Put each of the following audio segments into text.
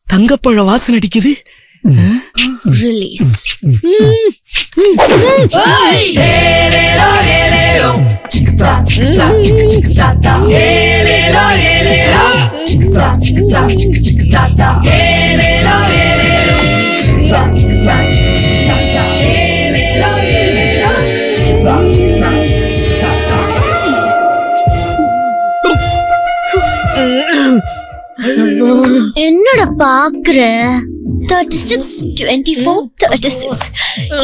தங்கப்பழ வாசனை அடிக்குது. ரிலீஸ். என்னடா பாக்குற? 36, 24, 36.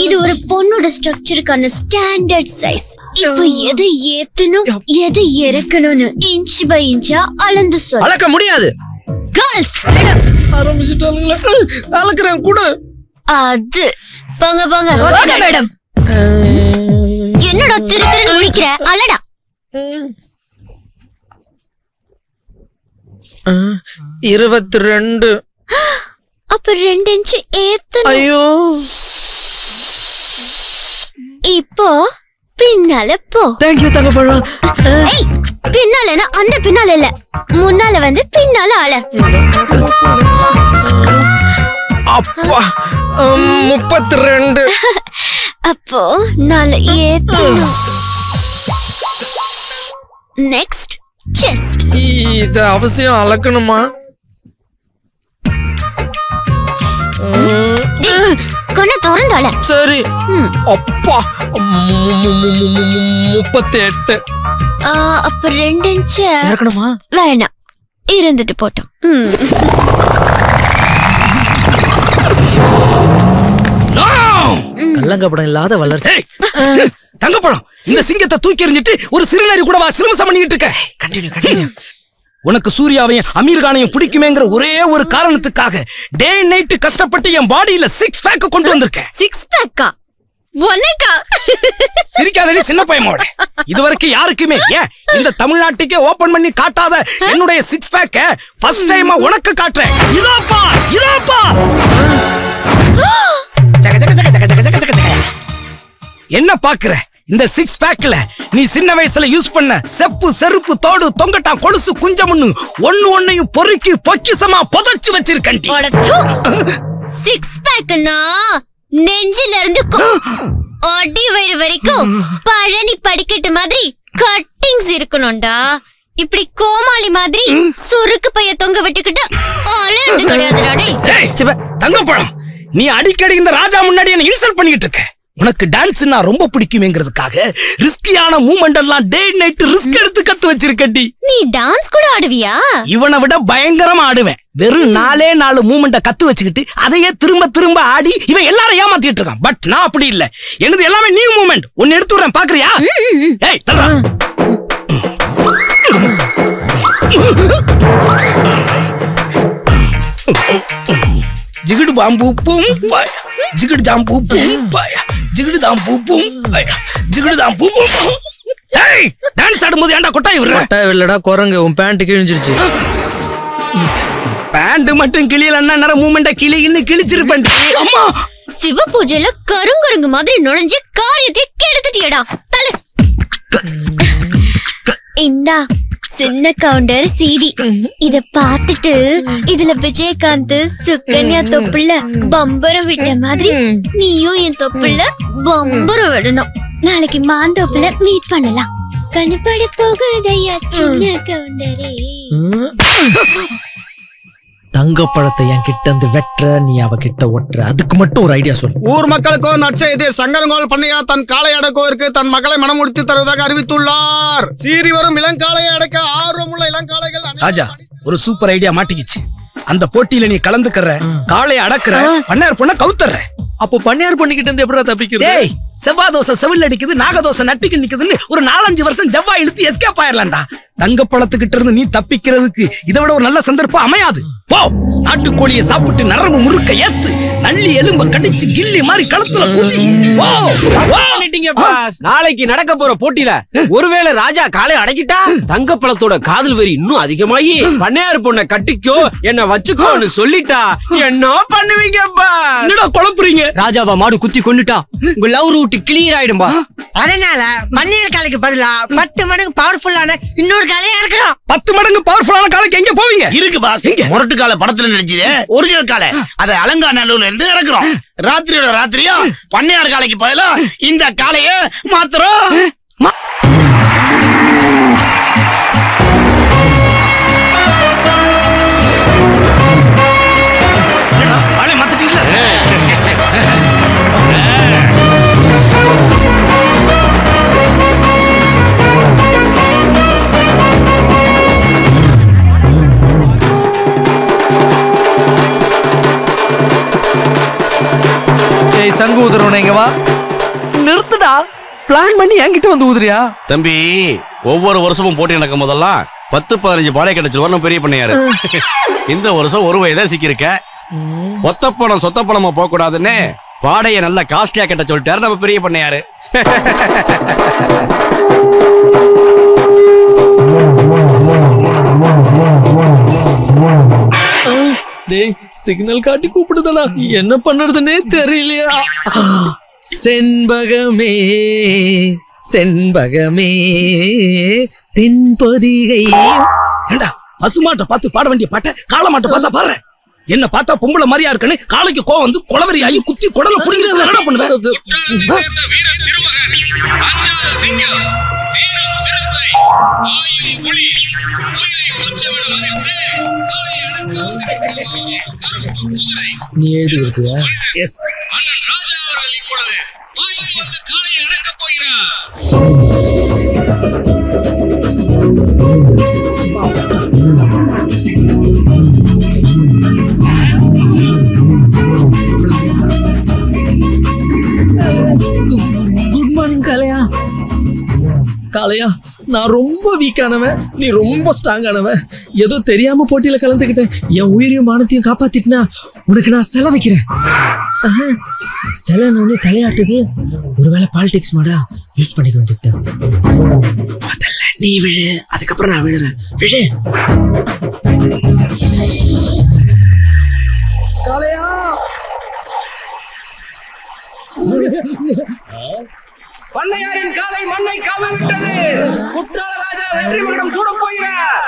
இது ஒரு பொண்ணோட ஸ்ட்ரக்சருக்கான ஸ்டாண்டர்ட் சைஸ். இப்போ எது ஏத்தணும் எது இறக்கணும்னு இன்ச் பை இன்ச்சா அளந்து சொல்ல. அளக்க முடியாது. கேர்ள்ஸ் ஆரம்பிச்சிட்டாங்களா? அளக்குறேன் கூட. அது போங்க போங்க. Okay madam. என்னடா திருத்திரு முடிக்கிற? அளடா. 22. அப்ப 2 இன்ச் ஏத்தணும். ஐயோ. இப்போ பின்னால போ. Thank you Thangapazham. ஏய் பின்னாலனா அந்த பின்னால இல்ல, முன்னால வந்து பின்னால ஆள. அப்பா 32. அப்போ 4 ஏத்தணும். Next chest. இது அவசியம் அளக்கணுமா? கொன்ன திறந்தால. சரி. அப்பா 38. அப்ப 2 இன்ச் இறக்கணுமா? வேணாம், இருந்துட்டு போட்டோம். கள்ளங்கப்படம் இல்லாத வளர்ச்சி. தங்கப்பழம், இந்த சிங்கத்தை தூக்கி எறிஞ்சிட்டு ஒரு சிறுநரி கூட சிரமசம் பண்ணிக்கிட்டு இருக்க. கண்டினியூ. உனக்கு சூர்யாவையும் அமீர்கானையும் பிடிக்குமேங்கிற ஒரே ஒரு காரணத்துக்காக டே நைட் கஷ்டப்பட்டு என் பாடியில 6 பேக் கொண்டு வந்திருக்கேன். 6 பேக்கா? ஒன்னேக்கா? சிரிக்காதடி சின்ன பையனோட. இதுவரைக்கும் யாருக்குமே ஏன் இந்த தமிழ்நாட்டுக்கே ஓபன் பண்ணி காட்டாத என்னுடைய 6 பேக்க ஃபர்ஸ்ட் டைமா உனக்கு காட்டுறேன். இதாப்பா. என்ன பாக்குற? இந்த 6 பேக்ல நீ சின்ன வயசுல யூஸ் பண்ண செப்பு, செருப்பு, தோடு, தொங்கட்டா, கொலுசு, குஞ்சமுன்னு ஒன்னையும் பொறுக்கி பொக்கிசமா புதைச்சு வச்சிருக்கேன். 6 பேக்னா நெஞ்சில இருந்து அடி வயிறு வரைக்கும் பழனி படிக்கட்டு மாதிரி கட்டிங்ஸ் இருக்கணும்டா. இப்படி கோமாளி மாதிரி சுருக்கு பைய தொங்க விட்டுக்கிட்டு அலர்ந்து கிடையாதுடா. தங்கப்பழம், நீ அடிக்கடி இந்த ராஜா முன்னாடி என்ன இன்சல்ட் பண்ணிட்டு இருக்க. உனக்கு டான்ஸ்னா ரொம்ப பிடிக்குமேங்கிறதுக்காக ரிஸ்கியான மூவ்மெண்ட் எல்லாம் டே நைட் ரிஸ்க் எடுத்து கத்து வச்சிருக்கடி. நீ டான்ஸ் கூட ஆடுவியா? இவனை விட பயங்கரமா ஆடுவேன். வெறும் 4 மூவ்மெண்ட கத்து வச்சுக்கிட்டு அதையே திரும்ப ஆடி இவன் எல்லாரும் ஏமாத்திட்டு இருக்கான். பட் நான் அப்படி இல்ல. என்னது எல்லாமே நியூ மூவ்மெண்ட். ஒன்னு எடுத்து வரேன், பாக்குறியா? ஏய் தல்றா. ஜிகிடு பாம்பு பூம் பாயா, ஜிகிடு ஜாம்பு பூம் பாயா, ஜிகிடு தாம்பு பூம் பாயா, ஜிகிடு தாம்பு பூம். ஏய் டான்ஸ் ஆடும்போது ஏன்டா கொட்டாய் விடுற? கொட்டாய் இல்லடா குரங்கு, உன் பேண்ட் கிழிஞ்சிருச்சு. பேண்ட் மட்டும் கிழியலன்னா நர மூமெண்ட கிழின்னு கிழிச்சிருப்பேன். அம்மா சிவ பூஜையில கருங்குரங்கு மாதிரி நுழைஞ்சு காரியத்தை கெடுத்துட்டியடா. தலை இந்தா சின்ன கவுண்டர் CD. இத பாத்துட்டு இதுல விஜயகாந்த் சுகன்யா தொப்புல பம்பரம் விட்ட மாதிரி நீயும் என் தொப்புல பம்பரம் விடணும். நாளைக்கு மாந்தோப்புல மீட் பண்ணலாம். கண்ணுப்பட போகுதையா சின்ன கவுண்டரே. தங்கப்பழத்தை என் கிட்ட இருந்து வெட்டுற, நீ அவ கிட்ட ஒட்டுற. அதுக்கு மட்டும் ஒரு ஐடியா சொல்லு. ஊர் மக்களுக்கோ நற்செய்தி. சங்கரங்கோல் பண்ணையா தன் காளை அடக்கோருக்கு தன் மகளை மனமுடித்து தருவதாக அறிவித்துள்ளார். சீறி வரும் இளங்காளையை அடக்க ஆர்வமுள்ள இளங்காளைகள். ராஜா, ஒரு சூப்பர் ஐடியா மாட்டிக்கிச்சு. அந்த போட்டியில நீ கலந்துக்கற, காளையை அடக்குற, பண்ணையார் பொண்ண கவுத்தற. அப்போ பண்ணையார் பொண்ணுகிட்ட இருந்து எப்படா தப்பிக்கிறது? டேய், செவ்வாய் தோசை செவில் அடிக்குது, நாகதோசை நட்டுக்கு நிக்குதுன்னு ஒரு 4-5 வருஷம் ஜவ்வாய் இழுத்து எஸ்கேப் ஆயிரலாம்டா. தங்கப்பழத்துக்கிட்ட இருந்து நீ தப்பிக்கிறதுக்கு இதை விட ஒரு நல்ல சந்தர்ப்பம் அமையாது. போ. நாட்டுக்கோழியை சாப்பிட்டு நரம்பு முறுக்க ஏத்து நல்லி எலும்ப கடிச்சு கில்லி மாதிரி களத்துல குதி. நாளைக்கு நடக்க போற போட்டியில ஒருவேளை ராஜா காலை அடக்கிட்டா தங்கப்பழத்தோட காதல் வெறி இன்னும் அதிகமாயி பண்ணையார் பொண்ண கட்டிக்கோ என்ன வச்சுக்கோன்னு சொல்லிட்டா என்ன பண்ணுவீங்க? என்னடா குழப்புறீங்க? ராஜாவா மாடு குத்தி கொண்டுட்டா உங்க லவ் ரூட் கிளியர் ஆயிடும்பா. அதனால பன்னீர் காலைக்கு பதிலா 10 மடங்கு பவர்ஃபுல்லான இன்னொரு காலையா இருக்கிறோம். 10 மடங்கு பவர்ஃபுல்லான காலைக்கு எங்க போவீங்க? இருக்கு பாஸ். முரட்டு காலை படத்துல நடிச்சது ஒரிஜினல் காலை. அதை அலங்காநல்லூர்ல இருந்து இறக்குறோம். ராத்திரியோட ராத்திரியா பண்ணையார் காலைக்கு பதிலா இந்த காலைய மாத்துறோம். சங்கு ஊதுறவங்க வா. நிறுத்துடா. பிளான் பண்ணி என்கிட்ட வந்து ஊதுறியா? தம்பி, ஒவ்வொரு வருஷமும் போட்டி நடக்கும் போதெல்லாம் 10-15 பாடை கிடைச்சு வரணும் பெரிய பண்ணையாரு. இந்த வருஷம் ஒரு வயதா சிக்கிருக்க. ஒத்தப்பணம் சொத்தப்பணமா போக கூடாதுன்னு பாடைய நல்ல காஸ்ட்லியா கட்ட சொல்லிட்டாரு நம்ம பெரிய பண்ணையாரு. சிக்னல் காட்டி கூப்பிடுதா, என்ன பண்றதுன்னே தெரியலையா? செண்பகமே செண்பகமே தென்பொதிகை. ஏண்டா பசுமாட்டை பார்த்து பாட வேண்டிய பாட்டை காளமாட்டை பார்த்தா பாடுற? என்ன பார்த்தா பொம்பளை மாதிரியா இருக்குன்னு காலைக்கு கோவம் வந்து குளவரி ஆகி குத்தி குடல புடிக்கிறது என்ன பண்ணுவேன்? நீ எழுதி கொடுத்தியா? எஸ். குட் மார்னிங் காளையா. காளையா, நான் ரொம்ப வீக்கானவன், நீ ரொம்ப ஸ்ட்ராங்கானவன். ஏதோ தெரியாம போட்டியில கலந்துக்கிட்டேன். என் உயிரையும் மானத்தையும் காப்பாத்திட்டுனா உனக்கு நான் செல வைக்கிறேன். செல நானே தலையாட்டுது. ஒருவேளை பாலிடிக்ஸ் மாடா யூஸ் பண்ணிக்க வேண்டியது. முதல்ல நீ விழு, அதுக்கப்புறம் நான் விழுறேன். விழு. காளையா, பண்ணையாரின் காலை மண்ணை காவவிட்டது. குற்றால ராஜா வெற்றி மகுடம் சூட போகிறார்.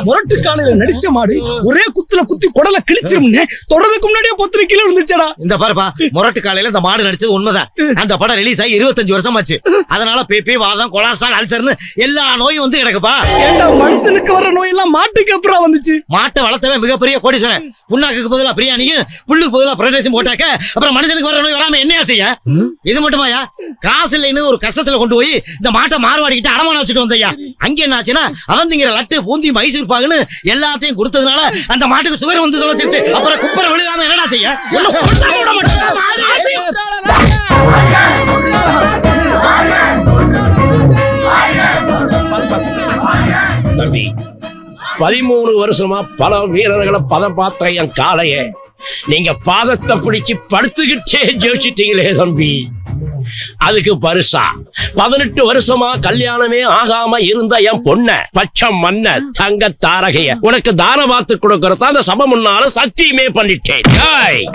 முரட்டு காலையில நடிச்ச மாடு ஒரே குத்துல குத்தி குடல கிழிச்சிரும்னு தொடர்றதுக்கு முன்னாடியே 10 கிலோ இருந்துச்சடா. இந்த பாருப்பா, முரட்டு காலையில இந்த மாடு நடிச்சது உண்மைதான். அந்த படம் ரிலீஸ் ஆகி 25 வருஷம் ஆச்சு. அதனால பிபி, வாதம், கொலஸ்ட்ரால், அல்சர்னு எல்லா நோயும் வந்து கிடக்குப்பா. ஏண்டா மனுஷனுக்கு வர நோய் எல்லாம் மாட்டுக்கு அப்புறம் வந்துச்சு? மாட்டை வளர்த்தவன் மிகப்பெரிய கோடீஸ்வரன். புண்ணாக்கு பதிலா பிரியாணியும் புல்லுக்கு பதிலா புரோட்டீன் போட்டாக்க அப்புறம் மனுஷனுக்கு வர நோய் வராம என்னையா செய்ய? இது மட்டுமாயா, காசு இல்லைன்னு ஒரு கஷ்டத்துல கொண்டு போய் இந்த மாட்டை மார்வாடிக்கிட்டு அடமானம் வச்சுட்டு வந்தையா. அங்க என்ன ஆச்சுன்னா அவன் திங்கிற லட்டு, பூந்தி, மைசூர் பாகுன்னு எல்லாத்தையும் கொடுத்ததுனால அந்த மாட்டுக்கு சுகர் வந்து தொலைச்சிருச்சு. அப்புறம் குப்பரை விழுகாம என்னடா செய்ய? தம்பி, 13 வருஷமா பல வீரர்களை பதம் பார்த்த என் காளைய நீங்க பாதத்தை பிடிச்சு படுத்துக்கிட்டே ஜெயிச்சிட்டீங்களே தம்பி. அதுக்கு பரிசா 18 வருஷமா கல்யாணமே ஆகாம இருந்த என் பொண்ண பச்சை மண்ண தங்க தாரகைய உனக்கு தான பார்த்து கொடுக்கறத அந்த சபை முன்னால சத்தியமே பண்ணிட்டேன்.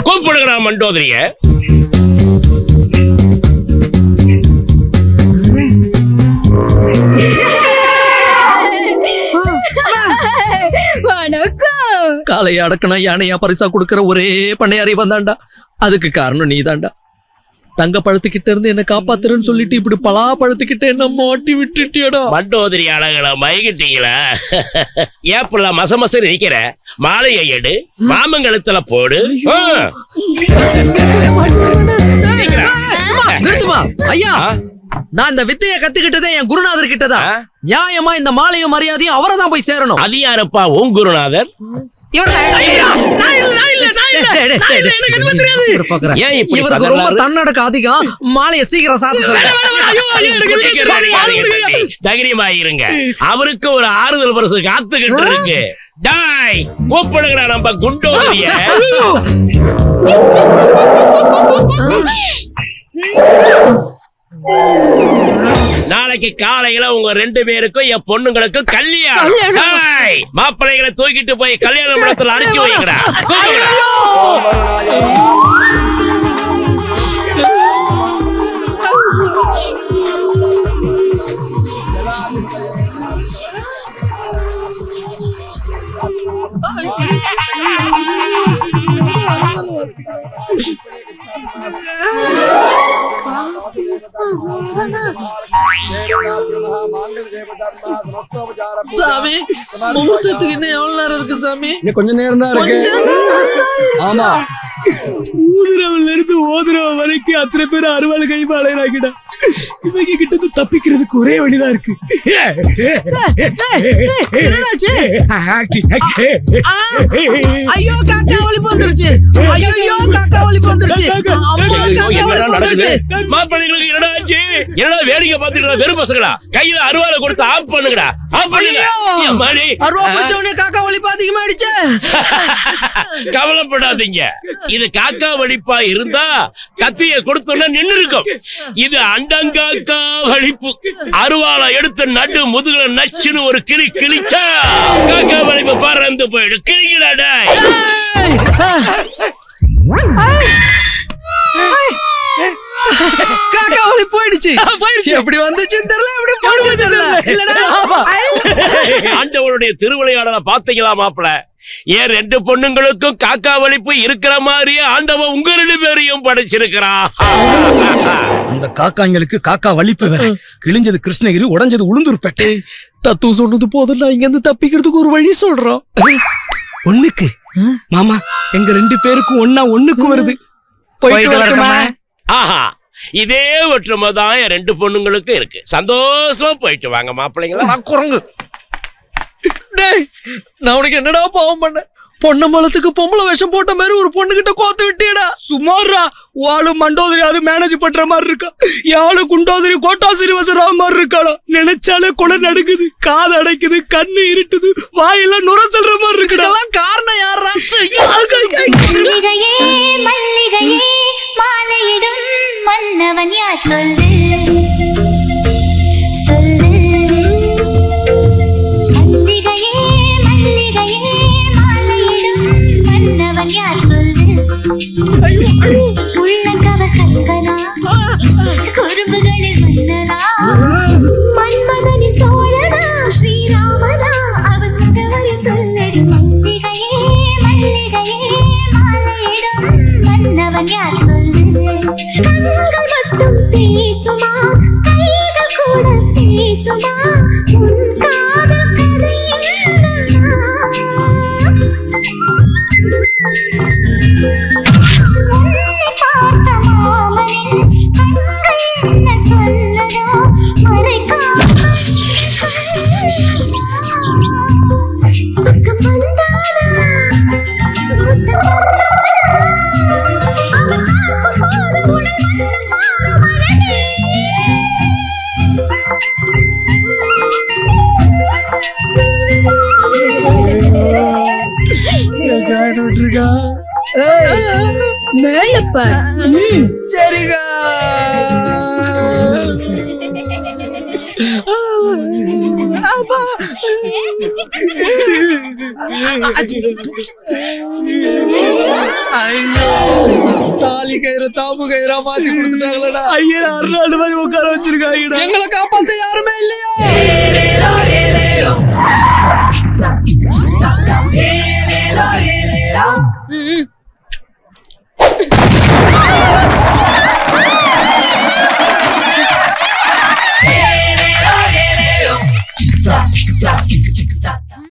கூப்பிடுகிற மண்டோதரிய. காளைய அடக்கணும் யானையா பரிசா கொடுக்கற ஒரே பண்ணையாரி வந்தாண்டா. அதுக்கு காரணம் நீதாண்டா. தங்க பழத்துக்கிட்ட இருந்து என்ன காப்பாத்துறன்னு சொல்லிட்டு இப்படி பலா பழத்துக்கிட்ட என்ன மாட்டி விட்டுட்டியடா. மண்டோதரி அழகல மயங்கிட்டீங்களா? ஏப்புல மசமச நிக்கிற மாலையை எடு, மாமங்கலத்துல போடு. நிறுத்துமா ஐயா, நான் இந்த வித்தையை கத்துக்கிட்டதே என் குருநாதர் கிட்டதான். நியாயமா இந்த மாலையும் மரியாதையும் அவரை தான் போய் சேரணும். அது யாருப்பா உன் குருநாதர்? இவருக்கு ரொம்ப தன்னடக்க அதிகம். மாலையை சீக்கிரம் சாத்த தைரியமாயிருங்க. அவருக்கு ஒரு ஆறுதல் பரிசு காத்துக்கிட்டு இருக்கு. டாய் கூப்பிடுங்கடா நம்ம குண்டோரிய. நாளைக்கு காலையில உங்க 2 பேருக்கும் என் பொண்ணுங்களுக்கும் கல்யாணம். மாப்பிள்ளைகளை தூக்கிட்டு போய் கல்யாண மண்டபத்துல அனுப்பிச்சு வைக்கிறா. சாமி முகூர்த்தத்துக்கு இன்னும் எவ்வளவு நேரம் இருக்கு சாமி? கொஞ்ச நேரம் தான் இருக்கு. ஆமா, ஊதுறவன்ல இருந்து ஓதுறவ வரைக்கும் அத்தனை பேர் அறுவாள் கை மாலையிறாங்கடா. இவங்க கிட்ட தப்பிக்கிறதுக்கு ஒரே வழிதான் இருக்கு. ஐயோ காக்கா ஒளிப்பு வந்துருச்சு. ஐயோ காக்கா ஒளிப்பு வந்துருச்சு. மாப்பிள்ளைகளுக்கு என்னடா ஆச்சு? என்னடா வேடிக்கை பார்த்துட்டு வெறும் பசங்களா? கையில அருவாளை கொடுத்து ஆஃப் பண்ணுங்கடா. அருவா பிடிச்சவனே காக்கா ஒளிப்பு அதிகமாயிடுச்சு. கவலைப்படாதீங்க. இது காக்கா வலிப்பா இருந்தா கத்திய கொடுத்தோன்னா நின்று இருக்கும். இது அண்டங்காக்கா வலிப்பு. அருவாளை எடுத்து நடு முதுகுல நச்சுன்னு ஒரு கிளி கிழிச்சா காக்கா வலிப்பு பறந்து போயிடு. கிளிக்கலாடா. காக்கா ஒளி போயிடுச்சு. எப்படி வந்துச்சுன்னு தெரியல, எப்படி போயிடுச்சு தெரியல. ஆண்டவனுடைய திருவிளையாடலை பாத்தீங்களா மாப்பிள? ஏன் 2 பொண்ணுங்களுக்கும் காக்கா வலிப்பு இருக்கிற மாதிரியே ஆண்டவன் உங்க 2 பேரையும் படைச்சிருக்கிறான். அந்த காக்காங்களுக்கு காக்கா வலிப்பு வேற. கிழிஞ்சது கிருஷ்ணகிரி, உடைஞ்சது உளுந்தூர்பேட்டை. தத்து சொன்னது போதும். நான் இங்க இருந்து தப்பிக்கிறதுக்கு ஒரு வழி சொல்றோம். ஒண்ணுக்கு மாமா, எங்க 2 பேருக்கும் ஒண்ணுக்கு வருது. போயிட்டு வரட்டுமா? ஆஹா, இதே ஒற்றுமை தான் 2 பொண்ணுங்களுக்கும் இருக்கு. சந்தோஷமா போயிட்டு வாங்க மாப்பிள்ளைங்களா. நான் குரங்கு. நான் உனக்கு என்னடா பாவம் பண்ண? பொன்னம்பலத்துக்கு பொம்பளை வேஷம் போட்ட மாதிரி ஒரு பொண்ணு கிட்ட கோத்து விட்டியடா. சுமாரா வாழு மண்டோதரி அது மேனேஜ் பண்ற மாதிரி இருக்கா. யாழு குண்டோதரி கோட்டா சீனிவாசரா மாதிரி இருக்காடா. நினைச்சாலே கொலை நடுக்குது, காது அடைக்குது, கண்ணு இருட்டுது, வாயெல்லாம் நுர சொல்ற மாதிரி இருக்குடா. காரணம் யாரா? மல்லிகையே மல்லிகையே மாலையிடும் மன்னவன் யார் சொல்லு சொல்லு. மல்லிகையே மல்லிகையே மாலையிடும் மன்னவன் யார் சொல்லு. உள்ளக்கவர் கல்கனா குறும்புகளில் மன்னனா மன்மதனின் தோழனா ஸ்ரீராமனா அவன் முகவரி சொல்லடி. மல்லிகையே மல்லிகையே மாலையிடும் மன்னவன் யார் சொல்லு. கண்கள் மட்டும் பேசுமா, கைகள் கூட பேசுமா, உன் காதல் கதை என்னமா? உன்னை பார்த்த மாமனின் கண்கள் என்ன சொல்லதோ மறைக்காமல் பக்கம் வந்தானா முத்தம் வந்தானா அவன் பார்க்கும் போது உடல் வந்து மாறுமழனே. மேலப்பா. சரிங்க. தாலி கயிறு தாம்பு கயிறா மாத்தி கொடுத்துட்டாங்களா? ஐயா 6 நாள் மாதிரி உட்கார வச்சிருக்காங்க. எங்களை காப்பாத்த யாருமே இல்லையா?